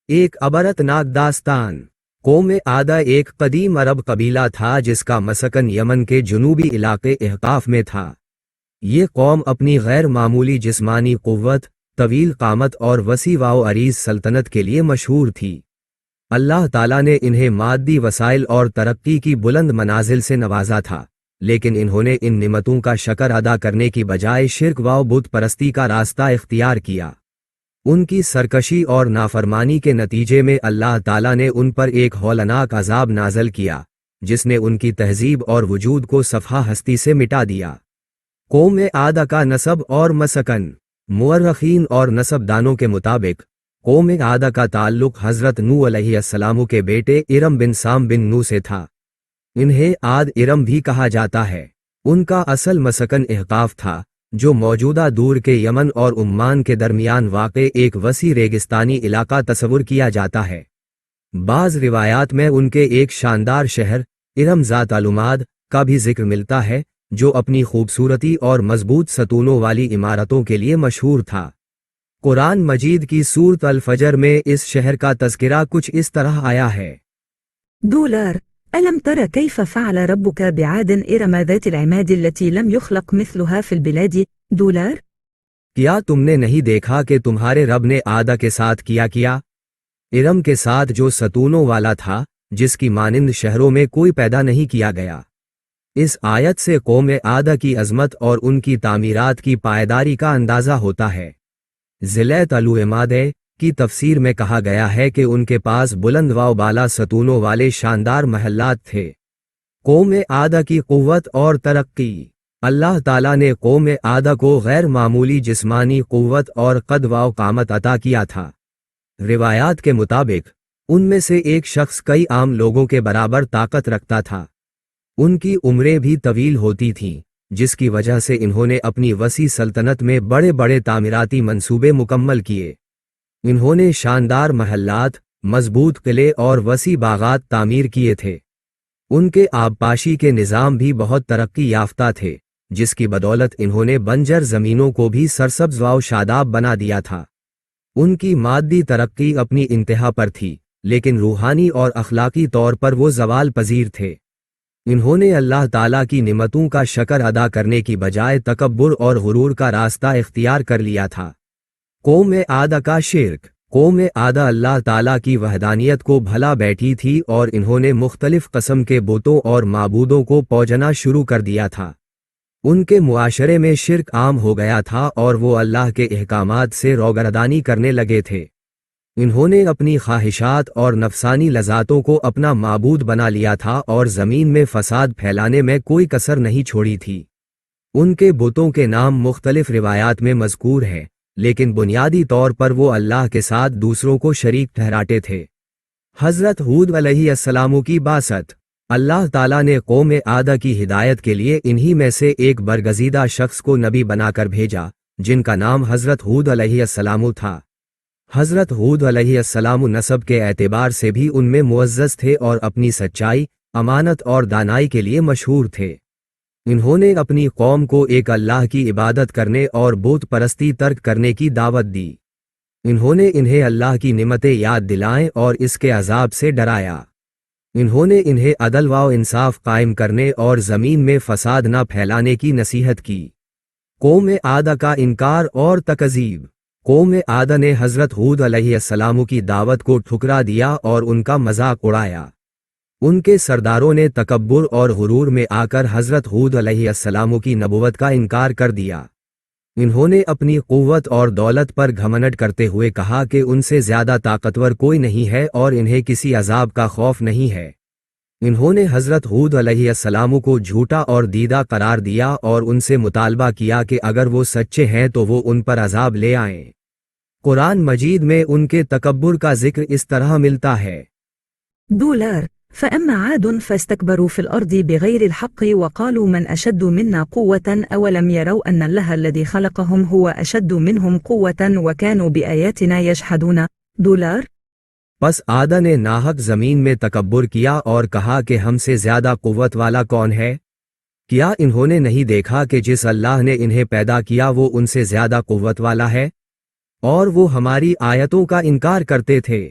ایک عبرتناک داستان۔ قوم عادہ ایک قدیم عرب قبیلہ تھا جس کا مسکن یمن کے جنوبی علاقے احقاف میں تھا۔ یہ قوم اپنی غیر معمولی جسمانی قوت، طویل قامت اور وسیع و عریض سلطنت کے لیے مشہور تھی۔ اللہ تعالیٰ نے انہیں مادی وسائل اور ترقی کی بلند منازل سے نوازا تھا، لیکن انہوں نے ان نعمتوں کا شکر ادا کرنے کی بجائے شرک و بت پرستی کا راستہ اختیار کیا۔ ان کی سرکشی اور نافرمانی کے نتیجے میں اللہ تعالیٰ نے ان پر ایک ہولناک عذاب نازل کیا، جس نے ان کی تہذیب اور وجود کو صفحہ ہستی سے مٹا دیا۔ قوم عادہ کا نسب اور مسکن۔ مورخین اور نسب دانوں کے مطابق قوم عادہ کا تعلق حضرت نوح علیہ السلام کے بیٹے ارم بن سام بن نوح سے تھا۔ انہیں عاد ارم بھی کہا جاتا ہے۔ ان کا اصل مسکن احقاف تھا، جو موجودہ دور کے یمن اور عمان کے درمیان واقع ایک وسیع ریگستانی علاقہ تصور کیا جاتا ہے۔ بعض روایات میں ان کے ایک شاندار شہر ارم ذات العماد کا بھی ذکر ملتا ہے، جو اپنی خوبصورتی اور مضبوط ستونوں والی عمارتوں کے لیے مشہور تھا۔ قرآن مجید کی سورۃ الفجر میں اس شہر کا تذکرہ کچھ اس طرح آیا ہے۔ ألم تر كيف فعل ربك بعاد إرم ذات العماد التي لم يخلق مثلها في البلاد؟ کیا تم نے نہیں دیکھا کہ تمہارے رب نے عادہ کے ساتھ کیا ارم کے ساتھ جو ستونوں والا تھا، جس کی مانند شہروں میں کوئی پیدا نہیں کیا گیا۔ اس آیت سے قوم عادہ کی عظمت اور ان کی تعمیرات کی پائیداری کا اندازہ ہوتا ہے۔ ذیلۃ العماد کی تفسیر میں کہا گیا ہے کہ ان کے پاس بلند و بالا ستونوں والے شاندار محلات تھے۔ قوم عادہ کی قوت اور ترقی۔ اللہ تعالیٰ نے قوم عادہ کو غیر معمولی جسمانی قوت اور قد و قامت عطا کیا تھا۔ روایات کے مطابق ان میں سے ایک شخص کئی عام لوگوں کے برابر طاقت رکھتا تھا۔ ان کی عمریں بھی طویل ہوتی تھیں، جس کی وجہ سے انہوں نے اپنی وسیع سلطنت میں بڑے بڑے تعمیراتی منصوبے مکمل کیے۔ انہوں نے شاندار محلات، مضبوط قلعے اور وسیع باغات تعمیر کیے تھے۔ ان کے آبپاشی کے نظام بھی بہت ترقی یافتہ تھے، جس کی بدولت انہوں نے بنجر زمینوں کو بھی سرسبز و شاداب بنا دیا تھا۔ ان کی مادی ترقی اپنی انتہا پر تھی، لیکن روحانی اور اخلاقی طور پر وہ زوال پذیر تھے۔ انہوں نے اللہ تعالیٰ کی نعمتوں کا شکر ادا کرنے کی بجائے تکبر اور غرور کا راستہ اختیار کر لیا تھا۔ قوم عادہ کا شرک۔ قوم عادہ اللہ تعالیٰ کی وحدانیت کو بھلا بیٹھی تھی اور انہوں نے مختلف قسم کے بتوں اور معبودوں کو پوجنا شروع کر دیا تھا۔ ان کے معاشرے میں شرک عام ہو گیا تھا اور وہ اللہ کے احکامات سے روگردانی کرنے لگے تھے۔ انہوں نے اپنی خواہشات اور نفسانی لذاتوں کو اپنا معبود بنا لیا تھا اور زمین میں فساد پھیلانے میں کوئی کسر نہیں چھوڑی تھی۔ ان کے بتوں کے نام مختلف روایات میں مذکور ہیں، لیکن بنیادی طور پر وہ اللہ کے ساتھ دوسروں کو شریک ٹھہراتے تھے۔ حضرت ہود علیہ السلام کی بعثت۔ اللہ تعالیٰ نے قوم عادہ کی ہدایت کے لیے انہی میں سے ایک برگزیدہ شخص کو نبی بنا کر بھیجا، جن کا نام حضرت ہود علیہ السلام تھا۔ حضرت ہود علیہ السلام نسب کے اعتبار سے بھی ان میں معزز تھے اور اپنی سچائی، امانت اور دانائی کے لیے مشہور تھے۔ انہوں نے اپنی قوم کو ایک اللہ کی عبادت کرنے اور بت پرستی ترک کرنے کی دعوت دی۔ انہوں نے انہیں اللہ کی نعمتیں یاد دلائیں اور اس کے عذاب سے ڈرایا۔ انہوں نے انہیں عدل و انصاف قائم کرنے اور زمین میں فساد نہ پھیلانے کی نصیحت کی۔ قوم عادہ کا انکار اور تکذیب۔ قوم عادہ نے حضرت ہود علیہ السلام کی دعوت کو ٹھکرا دیا اور ان کا مذاق اڑایا۔ ان کے سرداروں نے تکبر اور غرور میں آ کر حضرت ہود علیہ السلام کی نبوت کا انکار کر دیا۔ انہوں نے اپنی قوت اور دولت پر گھمنڈ کرتے ہوئے کہا کہ ان سے زیادہ طاقتور کوئی نہیں ہے اور انہیں کسی عذاب کا خوف نہیں ہے۔ انہوں نے حضرت ہود علیہ السلام کو جھوٹا اور دیدہ قرار دیا اور ان سے مطالبہ کیا کہ اگر وہ سچے ہیں تو وہ ان پر عذاب لے آئیں۔ قرآن مجید میں ان کے تکبر کا ذکر اس طرح ملتا ہے۔ فأما عاد فاستكبروا في الأرض بغير الحق وقالوا من أشد منا قوة أولم يروا أن الله الذي خلقهم هو أشد منهم قوة وكانوا بآياتنا يجحدون۔ پس عادہ نے ناحق زمین میں تکبر کیا اور کہا کہ ہم سے زیادہ قوت والا کون ہے؟ کیا انہوں نے نہیں دیکھا کہ جس اللہ نے انہیں پیدا کیا وہ ان سے زیادہ قوت والا ہے؟ اور وہ ہماری آیتوں کا انکار کرتے تھے۔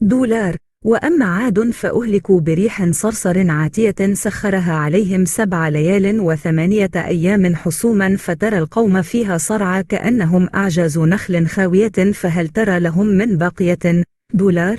$. وأما عاد فأهلكوا بريح صرصر عاتية سخرها عليهم 7 ليال و8 أيام حصوما فترى القوم فيها صرعى كأنهم أعجاز نخل خاوية فهل ترى لهم من باقية. $.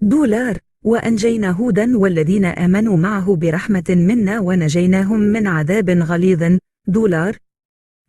$. وأنجينا هودا والذين آمنوا معه برحمة منا ونجيناهم من عذاب غليظ. $.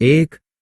1.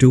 2.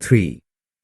3.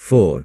4.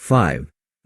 5.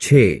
6.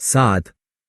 7.